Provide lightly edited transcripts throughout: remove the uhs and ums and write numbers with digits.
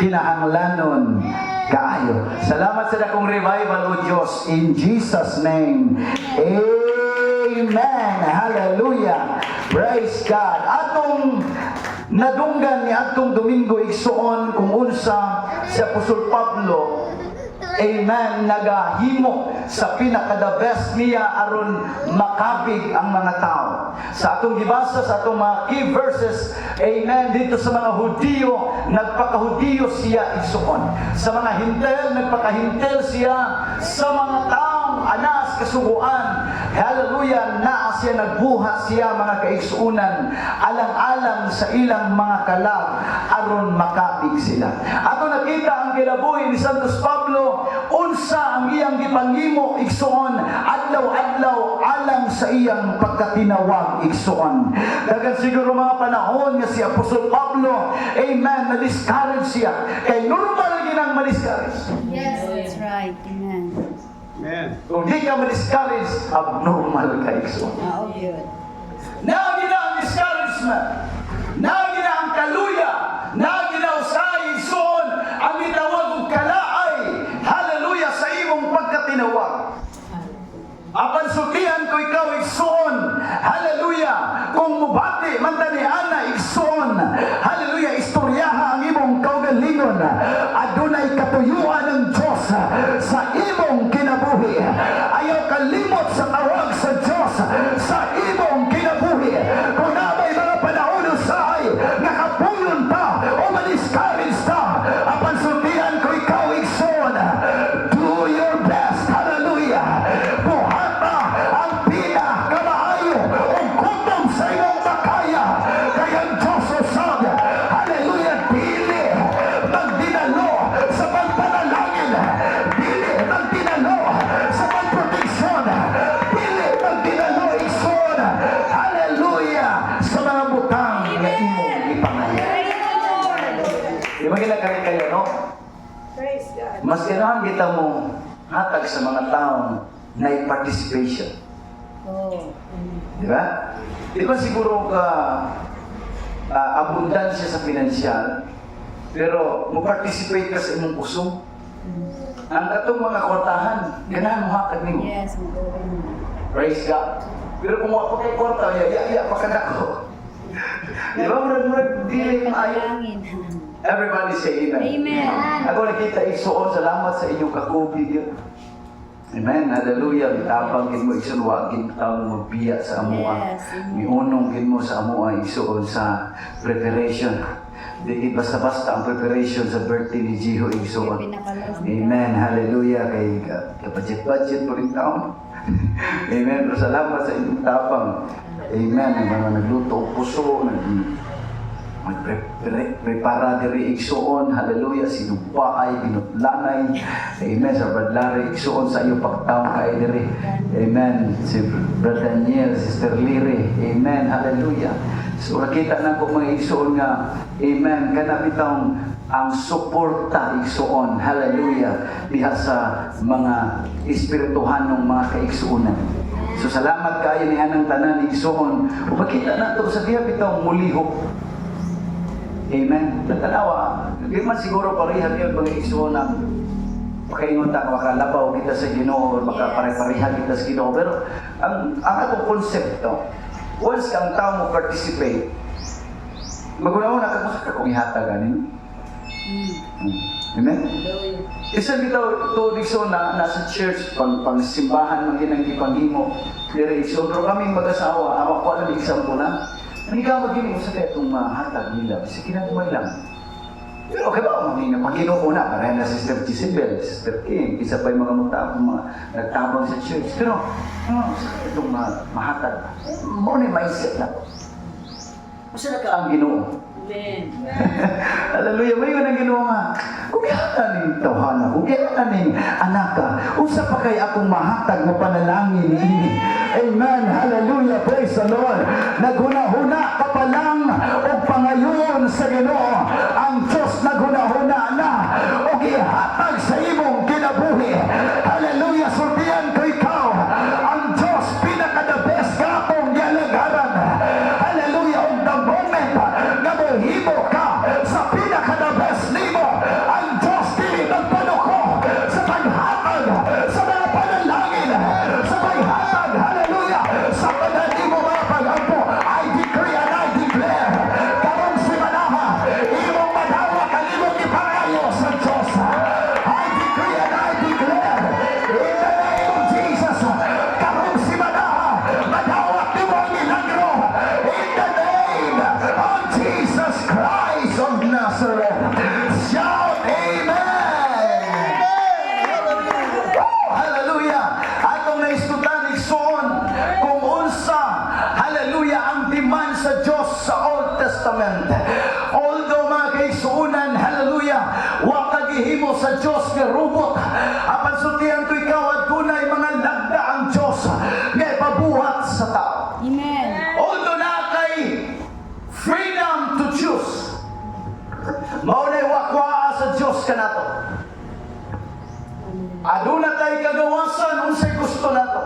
kinahanglanon kaayo. Salamat sa dakong revival o Diyos. In Jesus' name. Amen. Hallelujah. Praise God. Atong nadunggan ni atong Domingo igsuon kung unsa si Apostol Pablo, amen, nagahimo sa pinaka-the best niya aron makabig ang mga tao. Sa atong gibasa sa atong mga key verses, amen, dito sa mga Hudiyo, nagpaka-Hudiyo siya igsuon. Sa mga Hintel, nagpaka-Hintel siya. Sa mga taong anas kasuguan, hallelujah, na siya nagbuhat siya mga kaigsuunan, alang-alang sa ilang mga kalag aron makabig sila. Ato nakita ang kinabuhi ni Santos Pablo, unsa ang iyang gipanghimo igsuon adlaw-adlaw alang sa iyang pagkatinawag igsuon. Dagan siguro mga panahon nga si Apostol Pablo, amen, na-discourage siya. Kay normal ginang ma-discourage. Yes, that's right. Amen. Amen. Kung di ka ma-discourage, abnormal ka igsuon. Oh, good. Nagina ang discouragement, nagina ang kaluya, nagina usay igsuon ang itawag og kalaay, hallelujah, sa imong pagkatinawag. Apan sutihan ko ikaw igsuon, hallelujah, kung mubati man tani ana igsuon, hallelujah, istoryaha ang imong kaugalingon, adunay katuyuan ng Diyos sa imong kinabuhi. Ayaw kalimot sa tawag sa Diyos sa imong kinabuhi. Kung nabay mga panahon usay nakapuyon ta o ma-discourage ta, apan sutihan ko ikaw igsuon, do your best, hallelujah, buhata ang pila kamaayo o kutom sa imong makaya, kaya ang Diyos usab, hallelujah, dili magdinalo sa pagpanalangin, dili magdinalo sa pagproteksyon, dili magdinalo igsoon, hallelujah, sa mga butang na imong ipangaya. Di ba ginagawin kayo, no? Praise God. Mas ganahan kita mo hatag sa mga taong na participation. Oh. Di ba? Di ba siguro ka abundansya sa financial, pero mo-participate ka sa imong kusog. Ang katong mga kwartahan, ganahan mo hatag nimo. Yes, mag-open. Praise God. Pero kung wala pa kay kwarta, ya pa ka nako. Di ba? Murag dili maayo. Panalangin. Everybody say amen. Amen. Ako nakita igsuon, salamat sa inyong kakubig yun. Amen. Hallelujah. Bitapang gid mo igsunwagin taong magbiya sa amuha. Yes. Miunong gid mo sa amuha igsuon sa preparation. Di basta-basta ang preparation sa birthday ni Jiho igsuon. Amen. Hallelujah. Kay budget po rin taon. Amen. Pero salamat sa inyong tapang. Amen. Ang mga nagluto o puso, magprepara diri igsuon, hallelujah, sinubaay, binutlanay, amen, sa Bradlari igsuon sa iyo pagtaong kay diri, amen, si Brother Daniel, Sister Liri, amen, hallelujah. So nakita na ko mga igsuon nga, amen, kana bitong ang suporta igsuon, hallelujah, diha sa mga espirituhanong mga kaigsuonan. So salamat kayo ni anang tanan igsuon, o makita na to sa diha bitong mulihok. Amen. Tatanawa, hindi man siguro parihan yun mga igsuon na pakaingon ta makalabaw kita sa Ginoo or makapare-parehan kita sa Ginoo. Pero ang atong konsepto, once kang tao mo participate, magunaw na kung ihata ganin. Amen? Isa bitaw ito igsuon na nasa church, pang simbahan man ginang ipanghimo. Dire igsuon, pero kami mag-asawa, awak ko alam example na. Hindi ka magiging mo sa kaya itong mahatag nila. Kasi kinagumay lang. Pero okay ba? Mga Panginoon na. Parang na Sister Gisabel, Sister Kim, isa pa yung mga mutapang, mga nagtabang sa church. Pero, sa kaya itong mahatag. Muna yung mindset na. Masarap ka ang Ginoo. Amen. Hallelujah. May yun ang Ginoo nga. Kung yata ning tawhana, kung yata ning anaka, usa pa kay akong mahatag na panalangin ini. Amen. Hallelujah. Praise the Lord. Naghuna-huna ka pa lang o pangayon sa Ginoo. Ang Diyos naghuna-huna na o gihatag sa imong kinabuhi. Hallelujah. Sultihan ko ikaw. Ang Diyos pinaka-the best ka akong yalagaran. Hallelujah. On the moment na mohimo ka sa pinaka-the best nimo, Nazareth. Shout Amen! Hallelujah! Atong naistutan igsoon kung unsa, hallelujah, ang demand sa Diyos sa Old Testament. Although mga kaigsuunan, hallelujah, wa kagihimo sa Diyos nga robot. Apan sutihan ko ikaw at tunay mga lagda ang Diyos nga ipabuhat sa tao. Amen. Although na kay freedom to choose, maunay wakwa sa Diyos ka nato. Aduna tay kagawasan unsay gusto nato.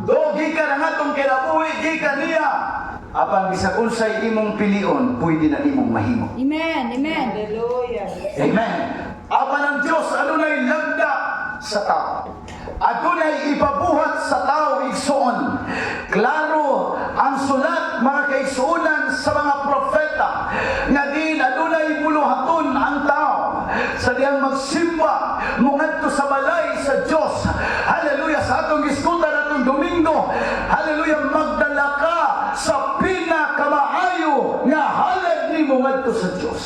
Dogi ka na nga itong kinabuhi, di ka niya. Apan bisag unsay imong pilion, pwede na imong mahimo. Amen. Amen. Hallelujah. Amen. Apan ang Diyos, adunay lagda sa tao. Adunay ipabuhat sa tao igsoon. Klaro ang sulat mga kaigsuunan sa mga propeta nga din adunay buluhaton ang tao sa diyang magsimba mungadto sa balay sa Diyos. Hallelujah, sa atong iskutan atong Domingo. Hallelujah, magdala ka sa pinakamaayo nga halad ni mungadto sa Diyos.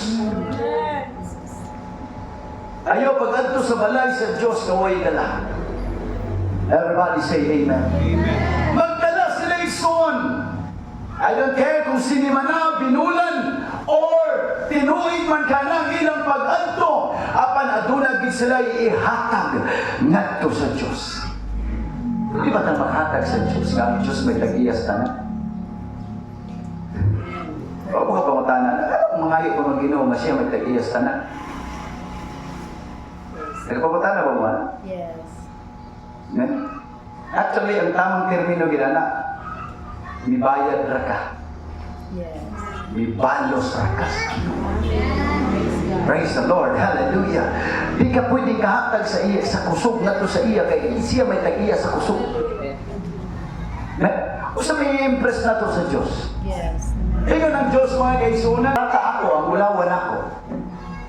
Ayaw pag-adto sa balay sa Diyos kaway dala. Everybody say amen. Amen. Magdala sila ison. I don't care kung sini man na, binulan, or tinuig man ka ng ilang pag-adto. Apan aduna gid sila ihatag ngadto sa Diyos. Di ba tayo maghatag sa Diyos? Nga ang Diyos may tag-iyas tanan. O mga pangutanan, mga iyo ko mag-ginoo nga siya may tag-iyas tanan. Nagpaputana ba mo? Yes. Actually, ang tamang termino ginana, mibayad ra ka. Yes. Mibalos ra ka. Praise the Lord. Hallelujah. Di ka pwedeng kahatag sa iya, sa kusog na to sa iya, kaya siya may tag-iya sa kusog. Usa may impress na to sa Diyos. Yes. Ingon ang Diyos mga kaisunan, nata ako, ang ulawan ako.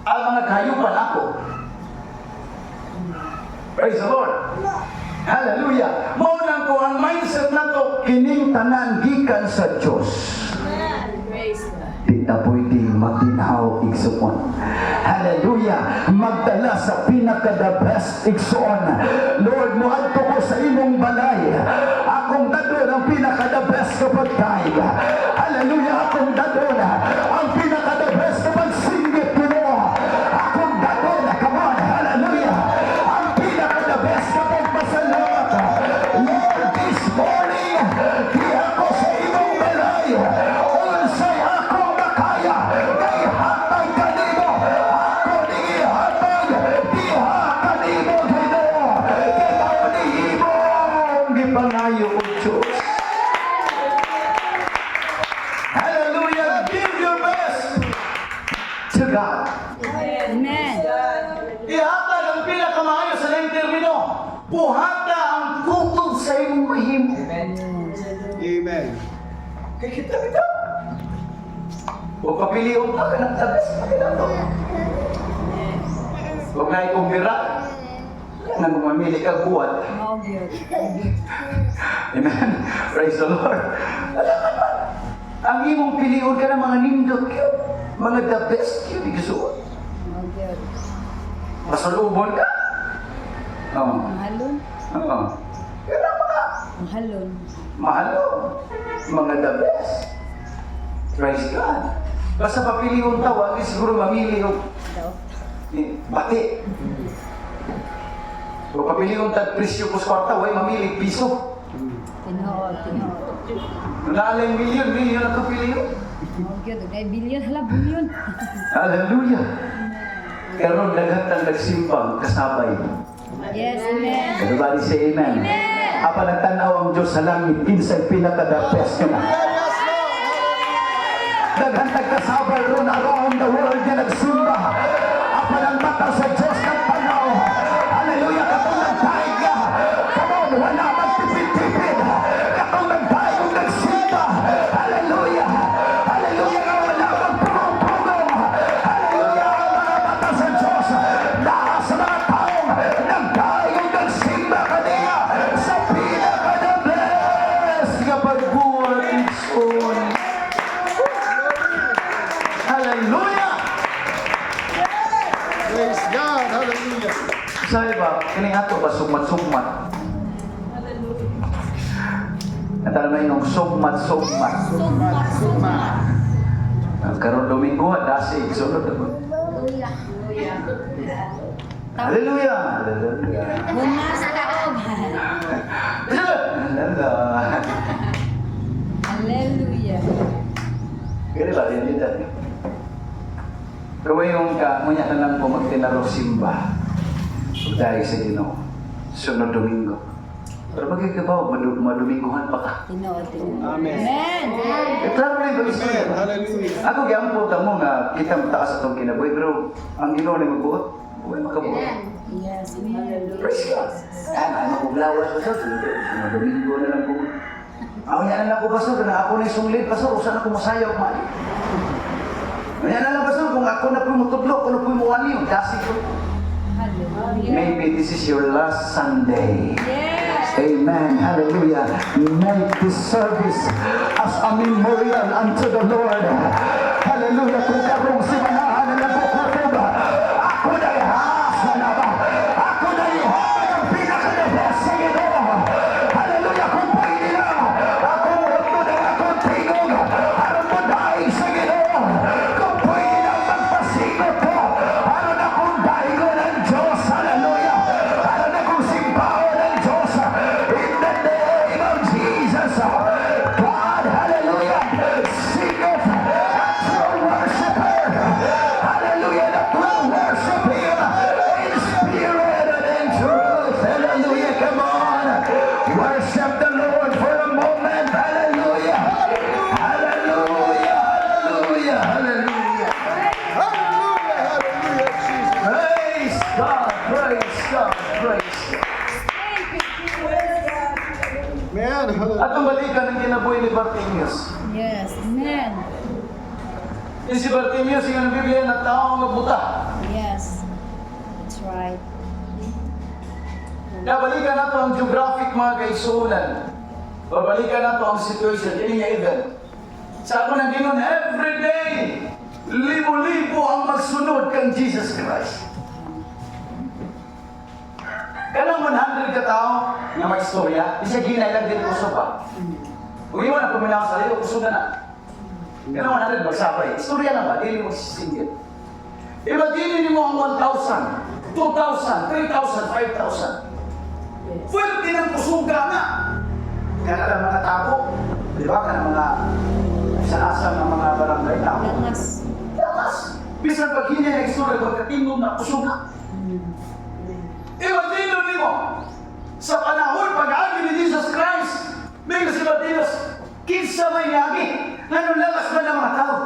Ang mga kayupan ako. Praise the Lord. Hallelujah. Maunang ko ang mindset na to, kining tanan gikan sa Diyos. Praise God. Di na pwedeng magdinaw igsuon. Hallelujah. Magdala sa pinaka-the best igsuon. Lord, muadto ko sa imong balay. Akong dadon ang pinaka-the best kapag tayo. Hallelujah. Akong dadon ang pinaka-the best kapag singgit ko mo. Akong dadon, come on, hallelujah. Ang pinaka-the best kapag pasalamat. Lord, this morning, di ako sa imong balay. Unsay akong makaya. Kay hatay kanimo. Ako ni hatay. Diha kanimo Ginoo. Kay mao ni imong gipangayo o Diyos. Hallelujah. Give your best to God. Amen. Ihatag ang pinakamaayo sa laing termino. Buhata ang tutob sa imong mahimo. Amen. Kaya kita. Huwag papiliyon ka ng tabes. Pakinato. Huwag na ikumbira. Nang mamili ka buwan. Oh, good. Amen. Praise the Lord. Alam mo, ang imong piliyon ka ng mga nindot yun. Mga the best yun. Igusuon. Oh, good. Masalubon ka. Oo. Mahalon. Oo. Kaya mga Mahalon. mahalo. Mga the best. Praise God. Basta papiliyon tawa, di siguro mamili yung Daw. bati. Kung papiliyon tag presyo ko sa kwarta, way mamili piso. Tinood. Nalay milyon ang kapiliyon. Oh, good. Ay, billion. Hala, billion. Hallelujah. Pero dagat ang nagsimbang kasabay. Yes, amen. Everybody say amen. Apa nagtanaw ang Diyos sa langit, kinsay pinaka-the best na. Daghan kasabay ron around the world na nagsimba. Apa ng mata sa Diyos ng tanaw. Hallelujah. Katong nagtaiga. Come on, wala magtipid-tipid. Katong nagtaiga nagsimba. Hallelujah. Hallelujah. Nga wala magpurong-purong. Hallelujah. Ang mga mata sa Diyos. Dahil sa mga taong nagtaiga nagsimba kaniya sa pinaka-the best kapag buwan itson. Hallelujah! Sa iba, kining ato ba sugmat-sugmat? At alam na yung sugmat-sugmat. Karon Domingo, dasig, sunod na po. Hallelujah! Hallelujah! Humas kaog. Hallelujah! Hallelujah. Kaya ba din dito? Gawin yung ka, ngunya na lang po magtinaro simba. Dahil sa Ginoo. Sunod Domingo. Pero magkikabaw, maduminguhan pa ka. Tinood. Amen. Amen. Klaro na yung Amen. Hallelujah. Ako giampo mo nga kita mataas atong kinabuhi, pero ang Ginoo ni magbuot, huwag makabuot. Yes, amen. Praise God. Ano ko blawas pa sa sunod Domingo na lang po. Ako yan na lang ko pastor, na ako na yung sunglit pastor, usan ako masayaw mali. Yan na lang pastor, kung ako na po mutublo, kung na po muwali, yung dasi ko. Hallelujah. Maybe this is your last Sunday. Yes. Amen. Hallelujah. Make this service as a memorial unto the Lord. Hallelujah. Kung karong simanahan na nagkukutuba, ako na ihasa na ba? Ako na ihasa ang pinaka-the-best sa Ginoo. Hallelujah. Kung pwede na, akong mundo na akong tingog. Aron mo dahil sa Ginoo. Kung pwede na magpasigot ko. Aron akong dahil ng Diyos. Hallelujah. Aron akong simbahan ng Diyos. In the name of Jesus. God, hallelujah. Singeth a true worshiper. Hallelujah. That will worship Him in spirit and in truth. Hallelujah. Come on. Worship the Lord for a moment. Hallelujah. Hallelujah. Hallelujah. Hallelujah. Hallelujah, Jesus. Praise God. Praise God. Praise God. Man, hallelujah. At ang balikan ng kinabuhi ni Bartimeus. Yes, amen. Yung si Bartimeus, yung ang Biblia na taong nabuta. Yes. That's right. Nabalikan nato ang geographic mga kaisunan. Babalikan nato ang situation, yun yung event. Sa ako ng Ginoo, every day, libo-libo ang magsunod kang Jesus Christ. Kanang 100 ka tao na may istorya, isa ginailan din uso pa. Kung iwan ang puminaw sa iyo, uso na na. Kanang 100 magsabay, istorya na ba? Dili mo sisingit. Imagine mo ang 1,000, 2,000, 3,000, 5,000. Pwede ng kusuga na. Kaya ka mga tabo, di ba? Kaya mga saan-asang ng mga barangay tabo. Langas. Lakas. Bisan pag hindi na istorya, pagkatingog na kusuga. Imagine mo, sa panahon pag-agi ni Jesus Christ, bigla si Bartimeus, kinsa may nagi, nanulagas ba ng mga tao?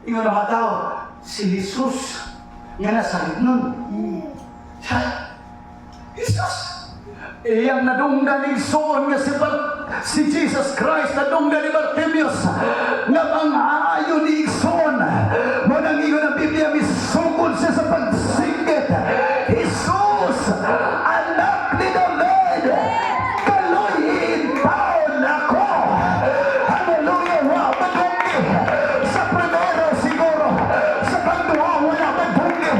Yung mga tao, si Jesus, nga nasa nun. Jesus! Iyang nadunggan ni Soon nga si Jesus Christ, nadunggan ni Bartimeus, nga mang-aayon ni Soon. Munang iyon ang Biblia, misungkol siya sa pagsinggit. Jesus, anak ni David, kaluhin taon ako. Hallelujah, wa madungi. Sa primero siguro, sa pagduha wala madungi.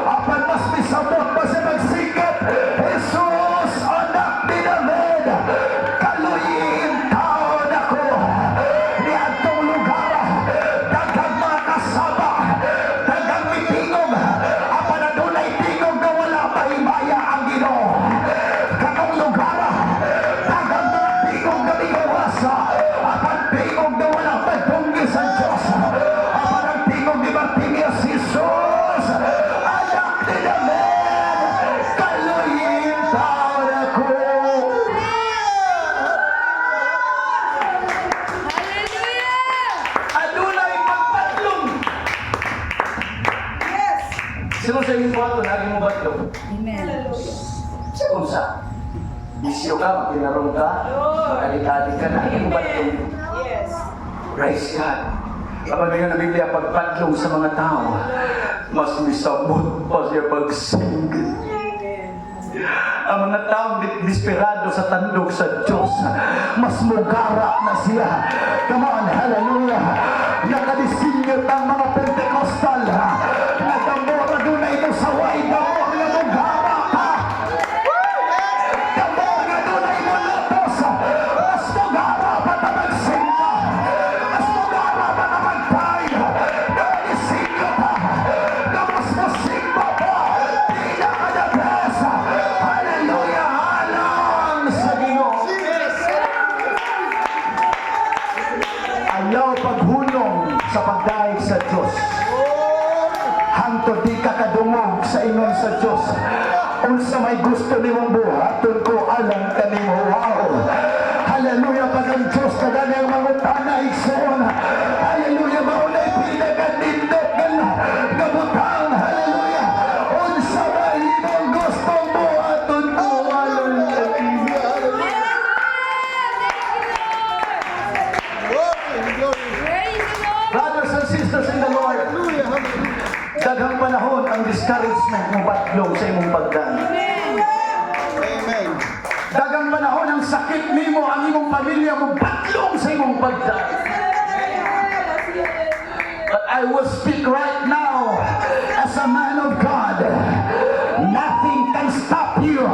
Apan mas misabot pa siya magsinggit. Jesus, anak ni David, kaluhin taon ako. Ni atong lugar, daghang mga kasama, daghang mitingog, apan adunay tingog na wala mahimaya ang Ginoo. Katong lugar, daghang mga tingog na ligawasa, apan tingog na wala madunggi sa Diyos. Apan ang tingog ni Bartimeus, Jesus, anak ni David, kaluhin taon ako. Hallelujah! Adunay pagpatlong. Sino sa inyong buhato na mo batlong? Amen. Sino sa? Bisyo ka, makinarong ka, makalikadi ka na, mo batlong. Praise God. Kapag nga na Biblia, pagpatlong sa mga tao, mas misabot pa siya pagsinggit. Ang mga taong desperado sa tandog sa Diyos, mas mugara na siya. Come on, hallelujah. Nakadisinyot ang mga Pentecostal. Nagamora doon na ito sa way hangtod di ka kadungog sa ingon sa Dios. Unsa may gusto nimong buhaton ko alang kanimo. Wow. Hallelujah, pagang Diyos na ganang mangutana igsoon. Hallelujah, maunay pinaganindot nga butang. Hallelujah. Unsa may imong gustong buhaton ko alang kanimo. Brothers and sisters in the Lord, daghang panahon ang discouragement mo batlong sa imong pagdaan. Amen. Daghang panahon ang sakit nimo, ang imong pamilya mo batlong sa imong pagdaan. But I will speak right now as a man of God. Nothing can stop you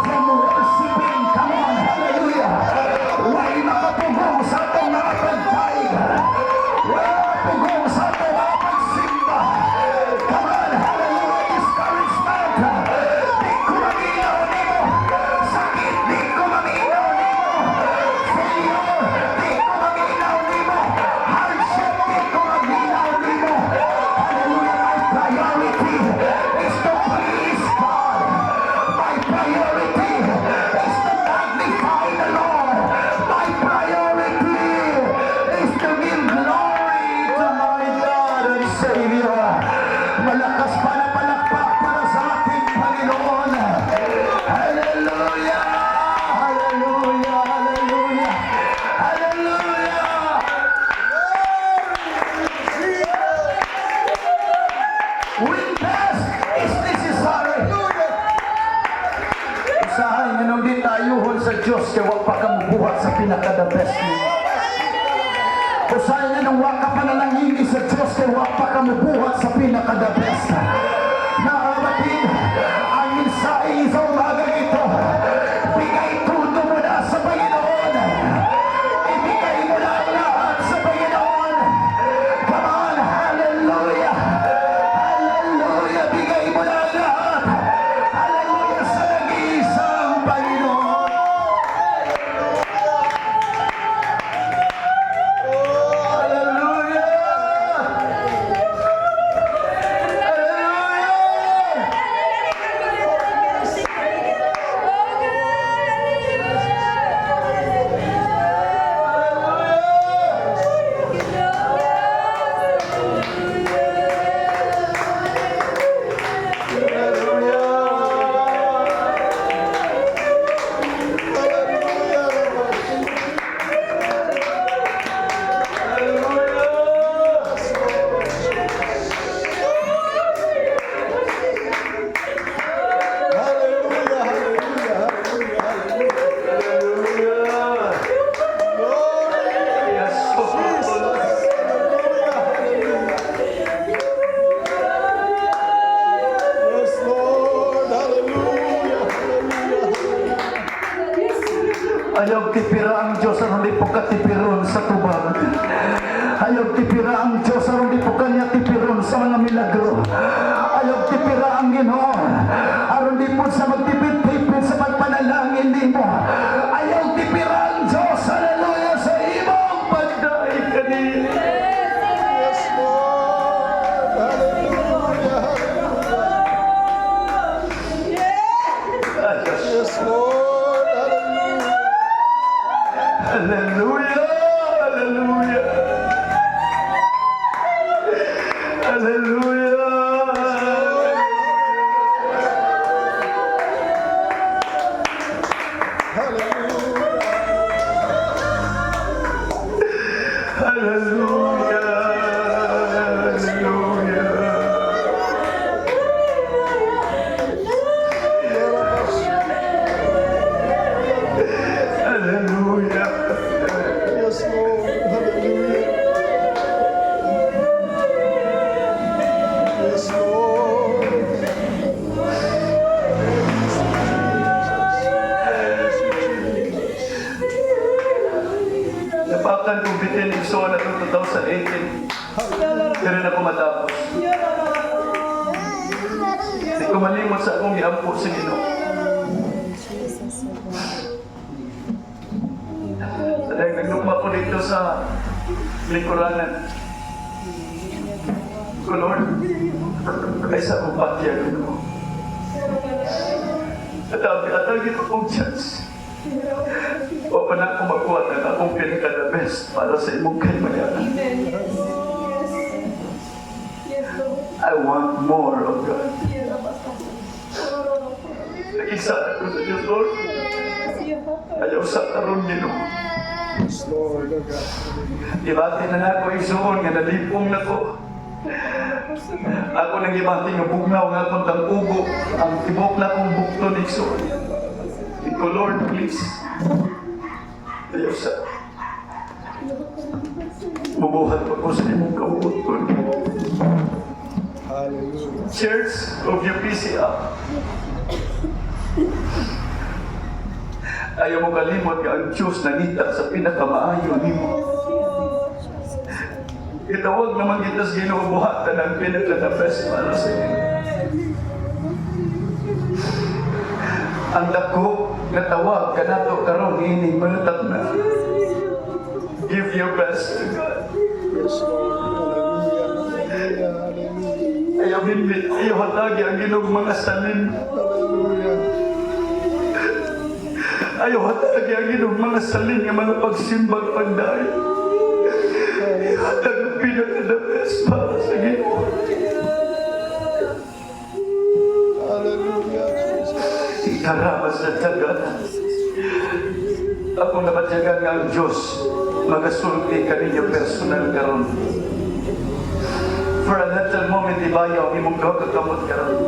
from worshiping. Come on, hallelujah. Why makatugong sa atong mga pagdaig? Why makatugong sa atong mga pagsimba? Come on, hallelujah. Discouragement. Di ko maminaw nimo. Sakit, di ko maminaw nimo. Failure, di ko maminaw nimo. Hardship, di ko maminaw nimo. Hallelujah. My priority is to please God. My priority is to magnify the Lord. My priority is to give glory to my God and Savior. Malakas pa na palakpak para sa ating Panginoon. Hallelujah! Hallelujah! Hallelujah! Hallelujah! When best is necessary. Usahay nga nung di tayuhon sa Diyos kaya wag pa ka mabuhat sa pinaka-the best nimo. Usahay nga nung wag ka panalangin sa Diyos kaya wag pa ka mabuhat sa pinaka-the best. Nakabatid, ang mensahe sa umagang ito, bigay tuto mo na sa Panginoon. Ibigay mo na ang lahat sa Panginoon. Come on, hallelujah! Hallelujah! Bigay mo na ang lahat. Hallelujah sa nag-iisang Panginoon. Hallelujah! Hallelujah! Ayaw tipira ang Diyos aron di po katipiron sa tubag. Ayaw tipira ang Diyos aron di po kanya tipiron sa mga milagro. Ayaw tipira ang Ginoo aron di po sa magtipid-tipid sa pagpanalangin nimo. Ayaw tipira ang Diyos, hallelujah, sa imong pagdaig kanina. Yes, Lord. Hallelujah. Yes, Lord. Hallelujah! Hallelujah! Hallelujah! Hallelujah! Hallelujah! Yes, Lord. Hallelujah. Yes, Lord. Napakan kong bitin igsoon na itong 2018. Pero na ko matapos. Di ko malimot sa akong iampo sa Ginoo. Dahil naglugma ko dito sa lingkuranan. ko, Lord, ay sa kupatyan ko. At ang ito kong chance. O pa na akong makuha na akong pinaka-the best para sa imong kalimayanan. I want more of God. Nag-isa ako sa Diyos, Lord. Ayaw sa karoon nino. Yes, Lord, oh God. Ibati na na ako isuon nga nalipong na ko. Ako nang ibati nga bugnaw nga akong tang-ugo. Ang tibok na akong bukto ni isuon. Ito, Lord, please. Ayaw sa bubuhat pa ko sa imong kabuton. Hallelujah. Church of UPCA. Ayaw mo kalimot nga ang Diyos nangita sa pinakamaayo nimo. Itawag naman kita sa ginubuhatan ang pinaka-the best para sa iyo. Ang dako na tawag ka nato karon ining malutak na. Give your best to God. Yes, Lord. Hallelujah. Hallelujah. Hallelujah. Ayaw binbit, ayaw hatagi ang ginog mga salin. Hallelujah. Ayaw hatagi ang ginog mga salin nga mga pagsimbag pagdayo. Hatag ang pinaka-the best para sa Ginoo. Hallelujah. Jesus. Ikaramas na tagalan. Ako nabatyagan nga ang Diyos magasulti kaninyo personal karon. For a little moment, ibayaw, imong kakamot karon.